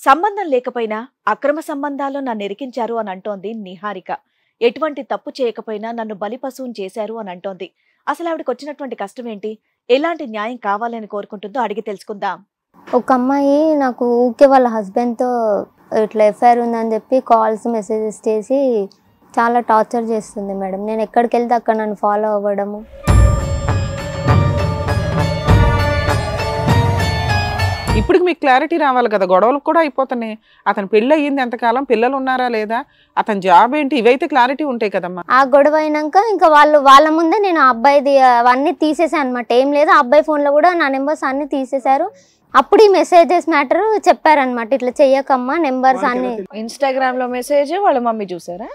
సంబంధం లేకపోయినా అక్రమ సంబంధాల్లో నన్ను ఇరికించారు అని అంటోంది నిహారిక. ఎటువంటి తప్పు చేయకపోయినా నన్ను బలిపశువుని చేశారు అని అంటోంది. అసలు ఆవిడకి వచ్చినటువంటి కష్టం ఏంటి, ఎలాంటి న్యాయం కావాలని కోరుకుంటుందో అడిగి తెలుసుకుందాం. ఒక అమ్మాయి నాకు ఊకే వాళ్ళ హస్బెండ్తో ఇట్లా ఎఫ్ఐఆర్ ఉందని చెప్పి కాల్స్ మెసేజెస్ చేసి చాలా టార్చర్ చేస్తుంది మేడం. నేను ఎక్కడికి వెళ్తే అక్కడ నన్ను ఫాలో అవ్వడము. ఇప్పుడు మీకు క్లారిటీ రావాలి కదా, గొడవలు కూడా అయిపోతున్నాయి. అతను పెళ్ళి అయ్యింది ఎంతకాలం, పిల్లలు ఉన్నారా లేదా, అతని జాబ్ ఏంటి, ఇవైతే క్లారిటీ ఉంటాయి కదమ్మా. ఆ గొడవ అయినాక ఇంకా వాళ్ళ ముందే నేను ఆ అబ్బాయిది అవన్నీ తీసేసాను అనమాట. ఏం లేదు, ఆ అబ్బాయి ఫోన్లో కూడా నా నెంబర్స్ అన్ని తీసేశారు. అప్పుడు ఈ మెసేజెస్ మ్యాటర్ చెప్పారనమాట, ఇట్లా చెయ్యకమ్మా నెంబర్స్ అన్ని. ఇన్స్టాగ్రామ్ లో మెసేజ్ వాళ్ళ మమ్మీ చూసారా?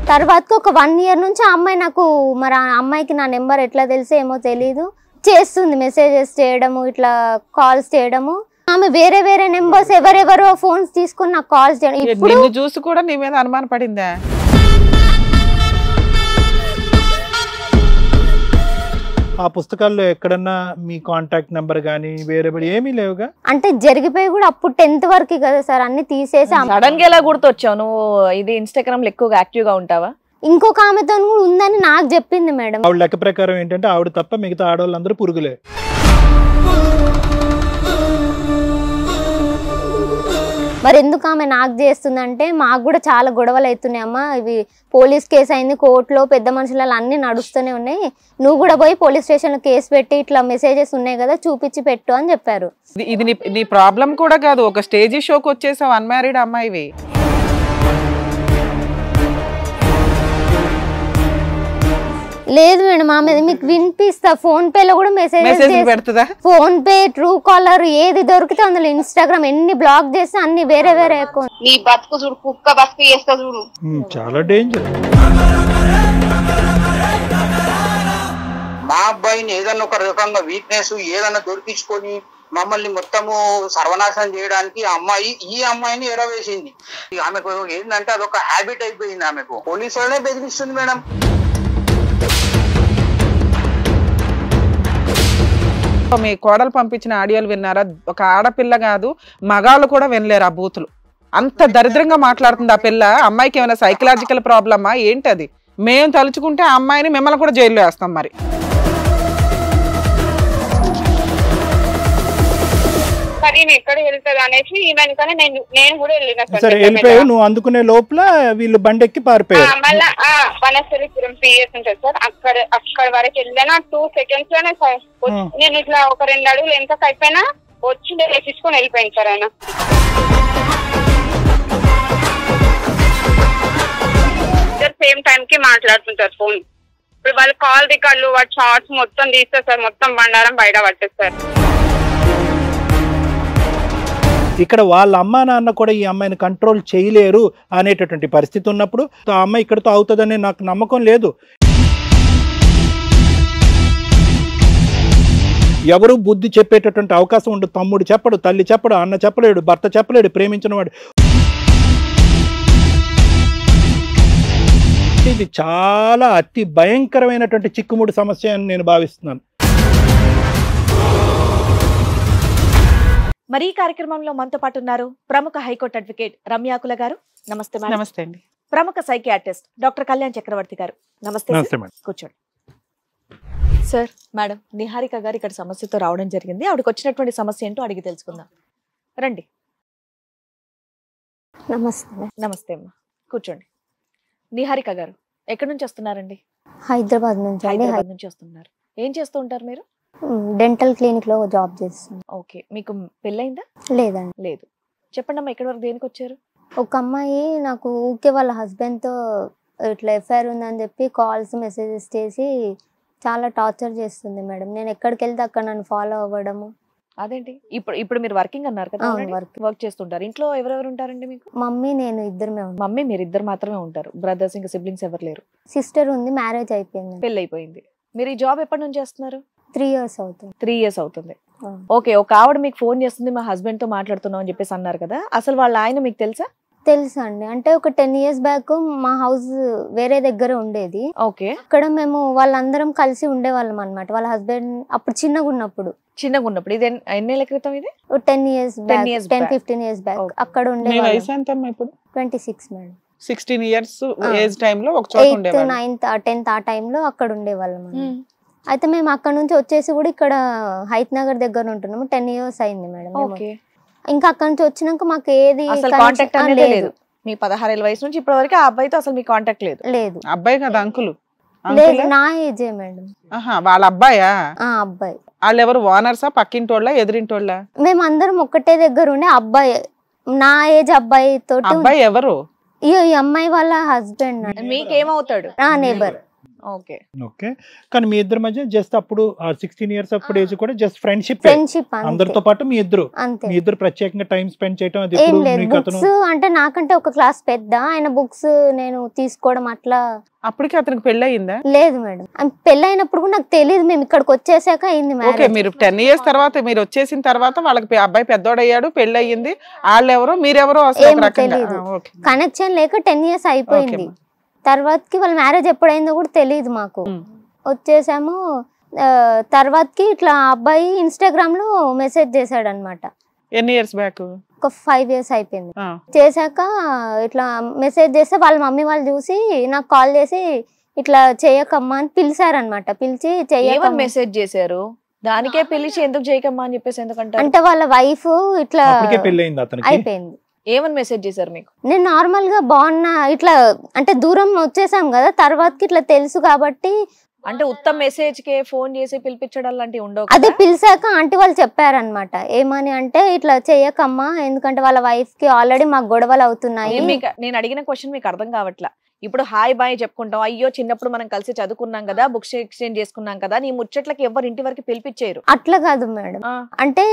తర్వాత ఒక 1 year నుంచి ఆ అమ్మాయి నాకు, మరి ఆ అమ్మాయికి నా నెంబర్ ఎట్లా తెలిసో ఏమో తెలీదు, చేస్తుంది మెసేజెస్ చేయడము, ఇట్లా కాల్స్ చేయడము. ఆమె వేరే వేరే నెంబర్స్ ఎవరెవరో ఫోన్స్ తీసుకొని నాకు కాల్స్ చేయడం. ఇప్పుడు చూసి కూడా నీ మీద అనుమానం పడిందా? ఆ పుస్తకాల్లో ఎక్కడన్నా మీ కాంటాక్ట్ నెంబర్ గానీ వేరే ఏమీ లేవుగా? అంటే జరిగిపోయి కూడా అప్పుడు 10th వరకు కదా సార్, అన్ని తీసేసి. సడన్ గా ఎలా గుర్తొచ్చావు నువ్వు? ఇది ఇన్స్టాగ్రామ్ లో ఎక్కువగా యాక్టివ్ గా ఉంటావా? ఇంకొక ఆమెతో కూడా ఉందని నాకు చెప్పింది మేడం. ఆవిడ లెక్క ప్రకారం ఏంటంటే ఆవిడ తప్ప మిగతా ఆడవాళ్ళందరూ పురుగులే. మరి ఎందుకు ఆమె నాకు చేస్తుందంటే, మాకు కూడా చాలా గొడవలు అవుతున్నాయి అమ్మా, ఇవి పోలీస్ కేసు అయింది కోర్టులో, పెద్ద మనుషులలో అన్ని నడుస్తూనే ఉన్నాయి, నువ్వు కూడా పోయి పోలీస్ స్టేషన్లో కేసు పెట్టి ఇట్లా మెసేజెస్ ఉన్నాయి కదా చూపించి పెట్టు అని చెప్పారు. ఇది నీ ప్రాబ్లం కూడా కాదు, ఒక స్టేజీ షోకి వచ్చేసావు అన్మ్యారీడ్ అమ్మాయివి. లేదు మేడం, ఆమె మీకు వినిపిస్తా, ఫోన్ పేలో కూడా మెసేజ్ పెడుతుందా? ఫోన్ పే, ట్రూ కాలర్, ఏది దొరికితే అందులో, ఇన్స్టాగ్రామ్ ఎన్ని బ్లాక్ చేస్తే అన్ని వేరే వేరే అకౌంట్. నీ బతుకు చూడు, కుక్క బతుకు చేస్తా చూడు. చాలా డేంజర్. మా అబ్బాయిని ఏదన్నా ఒక రకంగా వీక్నెస్ ఏదన్నా దొరికించుకొని మమ్మల్ని మొత్తము సర్వనాశనం చేయడానికి ఈ అమ్మాయిని ఎరవేసింది. ఆమెకు ఏంటంటే అదొక హ్యాబిట్ అయిపోయింది. ఆమెకు పోలీసు వాళ్ళే బెదిరిస్తుంది మేడం. మీ కోడలు పంపించిన ఆడియోలు విన్నారా? ఒక ఆడపిల్ల కాదు, మగాళ్ళు కూడా వినలేరు ఆ బూతులు. అంత దరిద్రంగా మాట్లాడుతుంది ఆ పిల్ల. అమ్మాయికి ఏమైనా సైకలాజికల్ ప్రాబ్లమా ఏంటది? మేము తలుచుకుంటే ఆ అమ్మాయిని మిమ్మల్ని కూడా జైల్లో వేస్తాం. మరి ఎక్కడ వెళ్తుంది అనేసి ఈమెనుకనే నేను కూడా వెళ్ళిపోయావు. నువ్వు అందుకునే లోపల వీళ్ళు బండెక్కి పారిపోయారు. మళ్ళా వనస్థలిపురం పిఎస్ ఉంటుంది సార్, అక్కడ వరకు వెళ్ళినా 2 seconds లోనే సార్. నేను ఇట్లా ఒక 2 అడుగులు వెనకకి అయిపోయినా వచ్చి తీసుకొని వెళ్ళిపోయింది సార్ ఆయన. సేమ్ టైం కి మాట్లాడుతుంటారు ఫోన్. ఇప్పుడు వాళ్ళు కాల్ రికార్డులు, వాటి షార్ట్స్ మొత్తం తీస్తారు సార్, మొత్తం బండారం బయట పట్టేస్తారు. ఇక్కడ వాళ్ళ అమ్మా నాన్న కూడా ఈ అమ్మాయిని కంట్రోల్ చేయలేరు అనేటటువంటి పరిస్థితి ఉన్నప్పుడు ఆ అమ్మాయి ఇక్కడతో అవుతుందనే నాకు నమ్మకం లేదు. ఎవరు బుద్ధి చెప్పేటటువంటి అవకాశం ఉండదు. తమ్ముడు చెప్పడు, తల్లి చెప్పడు, అన్న చెప్పలేడు, భర్త చెప్పలేడు, ప్రేమించిన వాడు. ఇది చాలా అతి భయంకరమైనటువంటి చిక్కుముడి సమస్య అని నేను భావిస్తున్నాను. మరి ఈ కార్యక్రమంలో మనతో పాటు ఉన్నారు ప్రముఖ హైకోర్టు అడ్వకేట్ రమ్యాకుల గారు. నమస్తే మేడం. నమస్తే అండి. ప్రముఖ సైకియాట్రిస్ట్ డాక్టర్ కళ్యాణ్ చక్రవర్తి గారు. నమస్తే. కూర్చోండి సార్. మేడం, నిహారిక గారు ఇక్కడ సమస్యతో రావడం జరిగింది. ఆవిడకి వచ్చినటువంటి సమస్య ఏంటో అడిగి తెలుసుకుందాం. రండి. నమస్తే. నమస్తే అమ్మా, కూర్చోండి. నిహారిక గారు ఎక్కడి నుంచి వస్తున్నారండి? హైదరాబాద్ నుంచి. హైదరాబాద్ నుంచి వస్తున్నారు. ఏం చేస్తూ ఉంటారు మీరు? డెంటల్ క్లినిక్ లో జాబ్ చేస్తాను. ఓకే, మీకు పెళ్ళైందా? లేదండి. లేదు. చెప్పండి అమ్మా, ఎక్కడి వరకు దేనికి వచ్చారు? ఒక అమ్మాయి నాకు ఊకే వాళ్ళ హస్బెండ్తో ఇట్లా ఎఫ్ఐఆర్ ఉందని చెప్పి కాల్స్ మెసేజెస్ చేసి చాలా టార్చర్ చేస్తుంది మేడం. నేను ఎక్కడికి వెళ్తే అక్కడ నన్ను ఫాలో అవ్వడము. అదేంటి? ఇప్పుడు మీరు వర్కింగ్ అన్నారు కదా, వర్క్ చేస్తుంటారు. ఇంట్లో ఎవరెవరు ఉంటారండి మీకు? మమ్మీ, నేను ఇద్దరమే ఉంటాం. మమ్మీ మీరు ఇద్దరు మాత్రమే ఉంటారు, బ్రదర్స్ ఇంకా సిబ్లింగ్స్ ఎవరు లేరు? సిస్టర్ ఉంది, మ్యారేజ్ అయిపోయింది, పెళ్ళి అయిపోయింది. మీరు ఈ జాబ్ ఎప్పటి నుంచి చేస్తున్నారు? 3 years అవుతుంది. 3 years అవుతుంది. ఓకే, ఒక ఆవిడ మీకు ఫోన్ చేస్తుంది, మా హస్బెండ్ తో మాట్లాడుతున్నాం అని చెప్పేసి అన్నారు కదా, అసలు వాళ్ళ ఆయన మీకు తెలుసా? తెలుసు అండి. అంటే ఒక 10 years బ్యాక్ మా హౌస్ వేరే దగ్గర ఉండేది. ఓకే. అక్కడ మేము వాళ్ళందరం కలిసి ఉండేవాళ్ళం అన్నమాట. వాళ్ళ హస్బెండ్ అప్పుడు చిన్నగా ఉన్నప్పుడు ఇది ఎన్నేళ్ల క్రితం? ఇది 10 years బ్యాక్, 10-15 years బ్యాక్ అక్కడ మీ ఉండేవాళ్ళం. వయసు ఎంత అమ్మా ఇప్పుడు? 26 మేడం. 16 years ఏజ్ టైమ్ లో ఒక చోట 8th, ఉండేవాళ్ళు. 9th, 10th ఆ టైంలో అక్కడ ఉండేవాళ్ళం అన్నమాట. అయితే మేము అక్కడ నుంచి వచ్చేసి కూడా ఇక్కడ హైత్ నగర్ దగ్గర ఉంటున్నాము. 10 years అయింది మేడం. ఓకే. ఇంకా అక్కడ నుంచి వచ్చినాక మాకు ఏది అసలు కాంటాక్ట్ అనేది లేదు. మీ 16 ఏళ్ల వయసు నుంచి ఇప్పటి వరకు ఆ అబ్బాయితో అసలు మీ కాంటాక్ట్ లేదు? లేదు. అబ్బాయి కదా అంకుల్? లేదు, నా ఏజే మేడం. వాళ్ళ అబ్బాయా? అబ్బాయి. వాళ్ళు ఎవరు ఓనర్సా, పక్కింటోళ్ళ, ఎదురింటోళ్ళ? మేము అందరం ఒక్కటే దగ్గర ఉండే. అబ్బాయి నా ఏజ్ అబ్బాయి తోటి. అబ్బాయి ఎవరు? ఈ అమ్మాయి వాళ్ళ హస్బెండ్. మీకేమవుతాడు? నా నేబర్. ఓకే. ఓకే. కానీ మీ ఇద్దరి మధ్య జస్ట్ అప్పుడు 16 years అప్పుడు ఏజ్ కూడా జస్ట్ ఫ్రెండ్షిప్ అందరితో పాటు మీ ఇద్దరు ప్రత్యేకంగా టైం స్పెండ్ చేయడం అది ఏం లేదు. బుక్స్ అంటే నాకంటే ఒక క్లాస్ పెద్ద, ఆయన బుక్స్ నేను తీసుకోవడం అట్లా. అప్పటికి అతనికి పెళ్లి అయిందా? లేదు మేడం, పెళ్లి అయినప్పుడు కూడా నాకు తెలియదు. మేము ఇక్కడికి వచ్చేసాక అయింది. ఓకే. మీరు 10 years తర్వాత మీరు వచ్చేసిన తర్వాత వాళ్ళకి అబ్బాయి పెద్దోడయ్యాడు, పెళ్లి అయ్యింది. వాళ్ళెవరో మీరెవరో అసలు తెలియదు. కనెక్షన్ లేక 10 years అయిపోయింది. తర్వాతకి వాళ్ళ మ్యారేజ్ ఎప్పుడైందో కూడా తెలియదు మాకు. వచ్చేసాము. తర్వాతకి ఇట్లా అబ్బాయి ఇన్స్టాగ్రామ్ లో మెసేజ్ చేశాడు అనమాట. ఎన్ని ఇయర్స్ బ్యాక్? ఒక 5 years అయిపోయింది. చేశాక ఇట్లా మెసేజ్ చేస్తే వాళ్ళ మమ్మీ వాళ్ళు చూసి నాకు కాల్ చేసి ఇట్లా చేయకమ్మా అని పిలిచారనమాట. పిలిచి చేయమని మెసేజ్ చేశారు. దానికే పిలిచి ఎందుకు చేయకమ్మా అని చెప్పేసి ఎందుకంటే అంటే వాళ్ళ వైఫ్ ఇట్లా అయిపోయింది. ఏమని మెసేజ్ చేశారు మీకు? నేను నార్మల్ గా బాగున్నా, ఇట్లా అంటే దూరం వచ్చేసాం కదా, తర్వాతకి ఇట్లా తెలుసు కాబట్టి. అంటే ఉత్తమ మెసేజ్ కే ఫోన్ చేసి పిలిపించడం లాంటివి ఉండవు. అదే పిలిచాక ఆంటీ వాళ్ళు చెప్పారనమాట. ఏమని అంటే ఇట్లా చెయ్యకమ్మా, ఎందుకంటే వాళ్ళ వైఫ్ కి ఆల్రెడీ మాకు గొడవలు అవుతున్నాయి. నేను అడిగిన క్వశ్చన్ మీకు అర్థం కావట్లా. ఇప్పుడు హాయ్ బాయ్ చెప్పుకుంటాం, అయ్యో చిన్నప్పుడు మనం కలిసి చదువుకున్నాం కదా, బుక్స్ ఎక్స్చేంజ్ చేసుకున్నాం కదా, నీ ముచ్చట్లకి ఎవరు ఇంటి వరకు పిలిపించారు. అట్లా కాదు మేడం, అంటే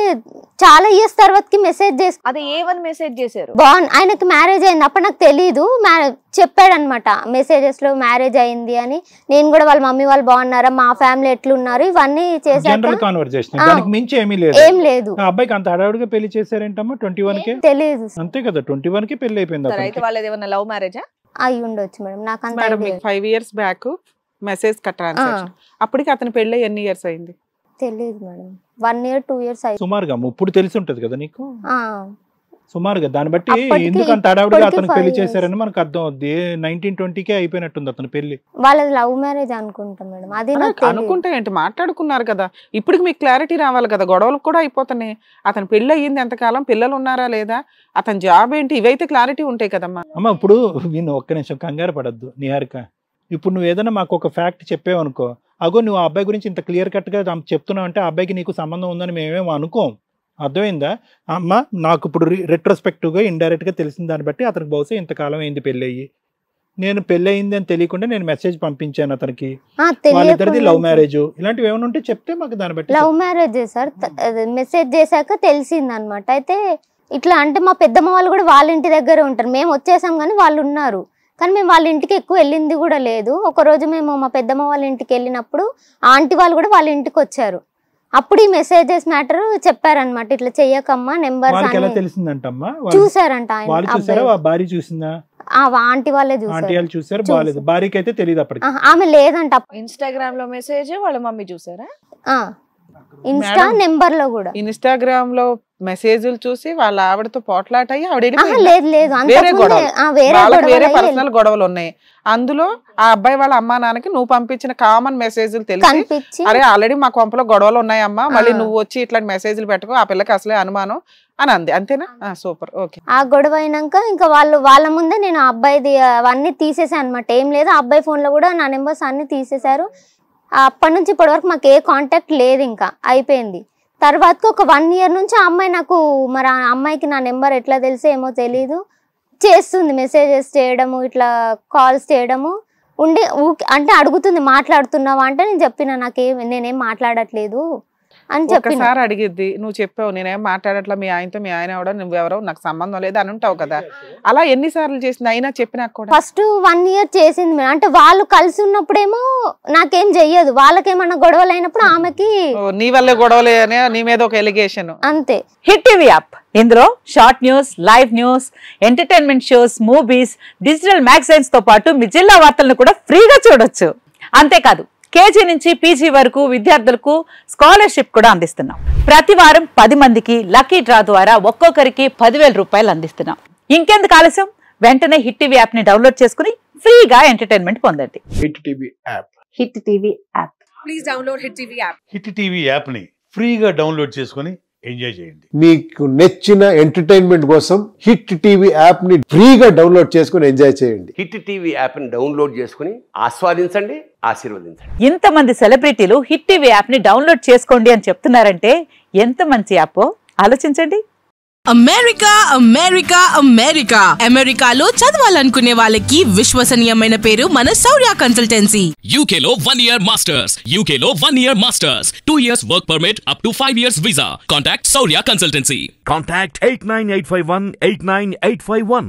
చాలా ఇయర్స్ తర్వాతకి మెసేజ్ చేసి. అదే ఏమని మెసేజ్ చేశారు? ఆయనకి మ్యారేజ్ అయింది అప్పుడు నాకు తెలీదు. చెప్పాడనమాట మెసేజెస్ లో మ్యారేజ్ అయింది అని. నేను కూడా వాళ్ళ మమ్మీ వాళ్ళు బాగున్నారా, మా ఫ్యామిలీ ఎట్లున్నారు, ఇవన్నీ చేశాక ఏం లేదు. అబ్బాయికి అంత అడవుడుగా పెళ్లి చేశారేంటమ్మా? 21 కే తెలీదు. అంతే కదా, 21 కే పెళ్లి అయిపోయింది. అయితే వాళ్ళది ఏమన్నా లవ్ మ్యారేజా? అయి ఉండొచ్చు మేడం, నాకు అంత 5 years బ్యాక్ మెసేజ్ ట్రాన్సాక్షన్. అప్పటికి అతని పెళ్లి ఎన్ని ఇయర్స్ అయింది? తెలియదు మేడం. 1 year 2 years అయింది సుమారుగా. ఇప్పుడు తెలిసి ఉంటది కదా నీకు సుమారుగా. దాన్ని బట్టి ఎందుకు అంత అడవుడుగా అతను పెళ్లి చేశారని మనకు అర్థం అవుద్ది. 1920 కే అయిపోయినట్టుంది అతని పెళ్లి. వాళ్ళది లవ్ మ్యారేజ్ అనుకుంటా మేడం. అది అనుకుంటే ఏంటి, మాట్లాడుకున్నారు కదా. ఇప్పుడు మీకు క్లారిటీ రావాలి కదా, గొడవలు కూడా అయిపోతున్నాయి. అతని పెళ్లి అయ్యింది ఎంతకాలం, పిల్లలు ఉన్నారా లేదా, అతని జాబ్ ఏంటి, ఇవైతే క్లారిటీ ఉంటాయి కదమ్మా. అమ్మ ఇప్పుడు నేను ఒక్క నిమిషం కంగారు పడద్దు నిహారిక. ఇప్పుడు నువ్వు ఏదైనా మాకు ఒక ఫ్యాక్ట్ చెప్పావనుకో, అగో నువ్వు ఆ అబ్బాయి గురించి ఇంత క్లియర్ కట్ గా చెప్తున్నావు అంటే ఆ అబ్బాయికి నీకు సంబంధం ఉందని మేమేమో అనుకోం. అర్థమైందా అమ్మ? నాకు ఇప్పుడు రెట్రోస్పెక్టివ్ గా ఇండైరెక్ట్ గా తెలిసిన దాన్ని బట్టి అతనికి బహుశా ఇంతకాలం అయింది పెళ్లి అయ్యి. నేను పెళ్లి అయింది అని తెలియకుండా నేను మెసేజ్ పంపించాను అతనికి. వాళ్ళిద్దరిది లవ్ మ్యారేజ్, ఇలాంటివి ఏమైనా ఉంటే చెప్తే మాకు దాన్ని బట్టి. లవ్ మ్యారేజ్ సార్, మెసేజ్ చేశాక తెలిసింది అనమాట. అయితే ఇట్లా అంటే మా పెద్దమ్మ వాళ్ళు కూడా వాళ్ళ ఇంటి దగ్గర ఉంటారు. మేము వచ్చేసాం కానీ వాళ్ళు ఉన్నారు, కానీ మేము వాళ్ళ ఇంటికి ఎక్కువ వెళ్ళింది కూడా లేదు. ఒకరోజు మేము మా పెద్దమ్మ వాళ్ళ ఇంటికి వెళ్ళినప్పుడు ఆంటీ వాళ్ళు కూడా వాళ్ళ ఇంటికి వచ్చారు. అప్పుడు ఈ మెసేజెస్ మ్యాటర్ చెప్పారనమాట. ఇట్లా చెయ్యకమ్మా, నెంబర్ చూసారంట. భార్య చూసిందా? ఆంటీ వాళ్ళే చూసారు. బాలేదు, భార్యకి అయితే తెలియదు అప్పటికి. ఆమె లేదంట. ఇన్స్టాగ్రామ్ లో మెసేజ్ వాళ్ళ మమ్మీ చూసారా? ఇన్స్టా నెంబర్ లో కూడా. ఇన్స్టాగ్రామ్ లో మెసేజ్లు చూసి వాళ్ళ ఆవిడతో పోట్లాట అయ్యి ఆవిడ వేరే పర్సనల్ గొడవలు ఉన్నాయి. అందులో ఆ అబ్బాయి వాళ్ళ అమ్మా నాన్నకి నువ్వు పంపించిన కామన్ మెసేజ్లు తెలిసి, అరే ఆల్రెడీ మా కొంపలో గొడవలు ఉన్నాయమ్మా, మళ్ళీ నువ్వు వచ్చి ఇట్లాంటి మెసేజ్లు పెట్టుకో, ఆ పిల్లకి అసలే అనుమానం అని అంది. అంతేనా? సూపర్. ఓకే. ఆ గొడవ అయినాక ఇంకా వాళ్ళ ముందే నేను ఆ అబ్బాయిది అవన్నీ తీసేసాను అనమాట. ఏం లేదు, ఆ అబ్బాయి ఫోన్ లో కూడా నా నెంబర్స్ అన్ని తీసేశారు. అప్పటి నుంచి ఇప్పటి వరకు మాకు ఏ కాంటాక్ట్ లేదు, ఇంకా అయిపోయింది. తర్వాతకి ఒక 1 year నుంచి ఆ అమ్మాయి నాకు, మరి ఆ అమ్మాయికి నా నెంబర్ ఎట్లా తెలిసే ఏమో తెలీదు, చేస్తుంది మెసేజెస్ చేయడము, ఇట్లా కాల్స్ చేయడము ఉండి అంటే అడుగుతుంది మాట్లాడుతున్నావా అంటే నేను చెప్పిన నేనేం మాట్లాడట్లేదు. అని చెప్పిన. ఒకసారి అడిగిద్ది, నువ్వు చెప్పావు నేనేం మాట్లాడట్లా, మీ ఆయనతో, మీ ఆయన ఎవడో, నువ్వెవరో, నాకు సంబంధం లేదు అని ఉంటావు కదా. అలా ఎన్నిసార్లు చేసింది అయినా చెప్పినా కూడా? ఫస్ట్ 1 year చేసింది మేడం. అంటే వాళ్ళు కలిసి ఉన్నప్పుడేమో నాకేం చెయ్యదు, వాళ్ళకేమన్నా గొడవలు అయినప్పుడు ఆమెకి నీ వల్ల గొడవలే అని నీ మీద ఒక ఎలిగేషన్. అంతే. హిట్ టీవీ యాప్, ఇందులో short news, live news, entertainment shows, movies, digital magazines తో పాటు మీ జిల్లా వార్తలను కూడా ఫ్రీగా చూడొచ్చు. అంతేకాదు కేజీ నుంచి పీజీ వరకు విద్యార్థులకు స్కాలర్షిప్ కూడా అందిస్తున్నాం. ప్రతి వారం 10 మందికి లక్కీ డ్రా ద్వారా ఒక్కొక్కరికి 10,000 రూపాయలు అందిస్తున్నాం. ఇంకెందుకు ఆలస్యం, వెంటనే హిట్ టీవీ యాప్ ని డౌన్లోడ్ చేసుకుని ఫ్రీగా ఎంటర్టైన్మెంట్ పొందండి. Hit TV app. Hit TV app. Please download hit TV app. Hit TV app ని ఫ్రీగా డౌన్లోడ్ చేసుకుని ఎంజాయ్ చేయండి. మీకు నచ్చిన ఎంటర్టైన్మెంట్ కోసం హిట్ టీవీ యాప్ ని ఫ్రీగా డౌన్లోడ్ చేసుకుని ఎంజాయ్ చేయండి. హిట్ టీవీ యాప్ ని డౌన్లోడ్ చేసుకుని ఆస్వాదించండి, ఆశీర్వదించండి. ఇంతమంది సెలబ్రిటీలు హిట్ టీవీ యాప్ ని డౌన్లోడ్ చేసుకోండి అని చెప్తున్నారంటే ఎంత మంచి యాప్ ఆలోచించండి. అమెరికా అమెరికా అమెరికా అమెరికాలో చదవాలనుకునే వాళ్ళకి విశ్వసనీయమైన పేరు మన శౌర్య కన్సల్టెన్సీ. UK లో 1 year masters, UK లో 1 year masters, 2 years work permit up to 5 years visa. Contact Saurya Consultancy. Contact 89851 89851.